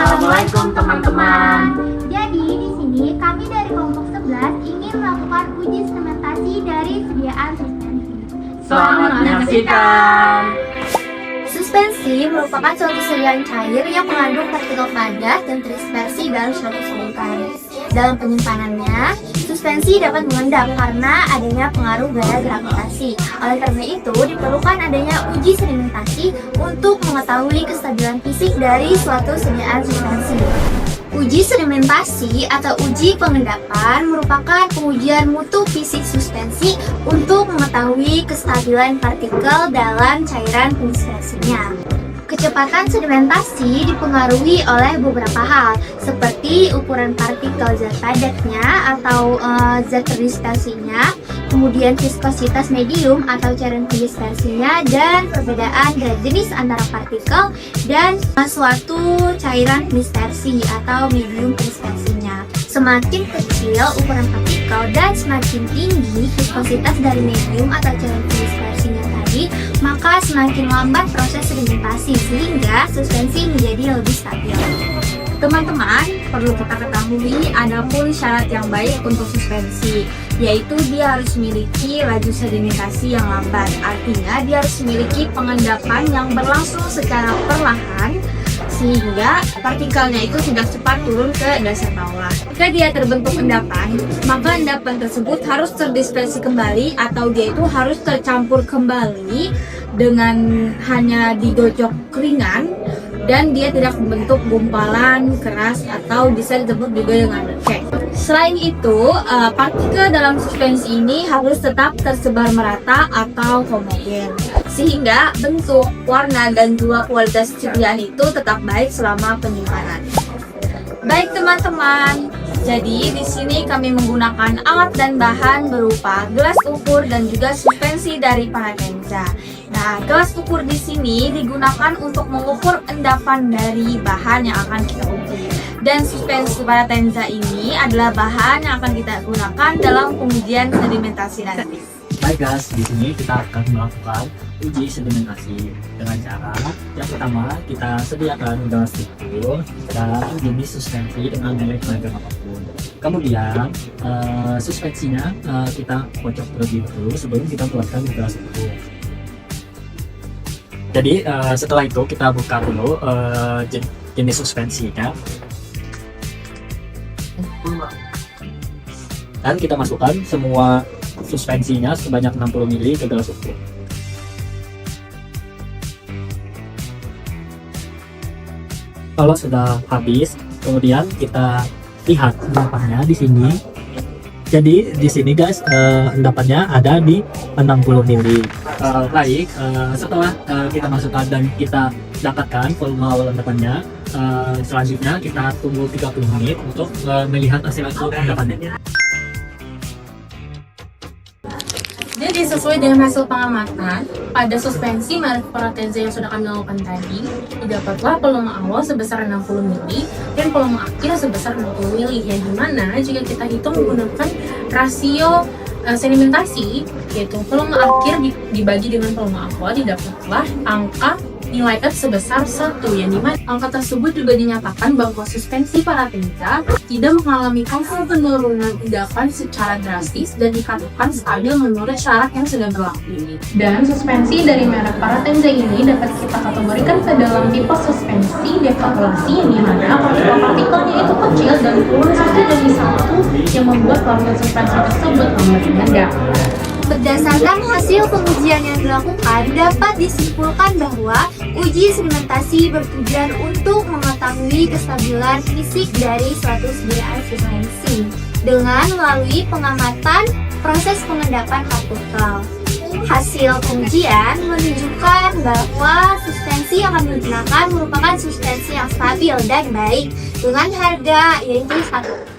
Assalamualaikum teman-teman. Jadi di sini kami dari kelompok 11 ingin melakukan uji sementasi dari sediaan suspensi. Selamat menyaksikan. Suspensi merupakan suatu sediaan cair yang mengandung partikel padat dan terdispersi dalam suatu solutan. Dalam penyimpanannya, suspensi dapat mengendap karena adanya pengaruh gaya gravitasi. Oleh karena itu, diperlukan adanya uji sedimentasi untuk mengetahui kestabilan fisik dari suatu sediaan suspensi. Uji sedimentasi atau uji pengendapan merupakan pengujian mutu fisik suspensi untuk mengetahui kestabilan partikel dalam cairan pendispersinya. Kecepatan sedimentasi dipengaruhi oleh beberapa hal, seperti ukuran partikel zat padatnya atau zat terdispersinya, kemudian viskositas medium atau cairan pendispersinya, dan perbedaan dari jenis antara partikel dan suatu cairan pendispersi atau medium pendispersinya. Semakin kecil ukuran partikel dan semakin tinggi viskositas dari medium atau cairan pendispersinya tadi, maka semakin lambat proses sedimentasi sehingga suspensi menjadi lebih stabil. Teman-teman, perlu kita ketahui ada pun syarat yang baik untuk suspensi, yaitu dia harus memiliki laju sedimentasi yang lambat. Artinya dia harus memiliki pengendapan yang berlangsung secara perlahan sehingga partikelnya itu sudah cepat turun ke dasar bawah. Jika dia terbentuk endapan, maka endapan tersebut harus terdispersi kembali atau dia itu harus tercampur kembali dengan hanya digocok ringan, dan dia tidak membentuk gumpalan keras atau bisa disebut juga dengan lecek. Selain itu, partikel dalam suspensi ini harus tetap tersebar merata atau homogen, sehingga bentuk, warna, dan juga kualitas cirian itu tetap baik selama penyimpanan. Baik teman-teman, jadi di sini kami menggunakan alat dan bahan berupa gelas ukur dan juga suspensi dari Paratenza. Nah, gelas ukur di sini digunakan untuk mengukur endapan dari bahan yang akan kita uji. Dan suspensi Paratenza ini adalah bahan yang akan kita gunakan dalam pengujian sedimentasi nanti. Baik guys, di sini kita akan melakukan uji sedimentasi dengan cara yang pertama kita sediakan gelas ukur dan jenis suspensi dengan merek beragam apapun. Kemudian suspensinya kita kocok terlebih dahulu sebelum kita buatkan gelas ukur. Jadi setelah itu kita buka dulu jenis suspensinya dan kita masukkan semua suspensinya sebanyak 60 ml ke gelas ukur. Kalau sudah habis, kemudian kita lihat endapannya di sini. Jadi di sini guys, endapannya ada di 60 ml. Baik, setelah kita masukkan dan kita dapatkan volume awal endapannya, selanjutnya kita tunggu 30 menit untuk melihat hasil endapannya. Jadi sesuai dengan hasil pengamatan, pada suspensi merek Paratenza yang sudah kami lakukan tadi, didapatlah volume awal sebesar 60 ml dan volume akhir sebesar 60 ml, yang dimana jika kita hitung menggunakan rasio sedimentasi, yaitu volume akhir dibagi dengan volume awal, didapatlah angka nilai F sebesar 1, yang dimana angka tersebut juga dinyatakan bahwa suspensi Paratenza tidak mengalami hasil penurunan endapan secara drastis dan dikatakan stabil menurut syarat yang sudah berlaku ini. Dan suspensi dari merek Paratenza ini dapat kita kategorikan ke dalam tipe suspensi devaluasi, yang dimana partikel-partikelnya itu kecil dan turun satu demi satu yang membuat lapisan suspensi tersebut lambat mengendap. Berdasarkan hasil pengujian yang dilakukan, dapat disimpulkan bahwa uji sedimentasi bertujuan untuk mengetahui kestabilan fisik dari suatu sediaan suspensi dengan melalui pengamatan proses pengendapan partikel. Hasil pengujian menunjukkan bahwa suspensi yang kami gunakan merupakan suspensi yang stabil dan baik dengan harga yaitu 1.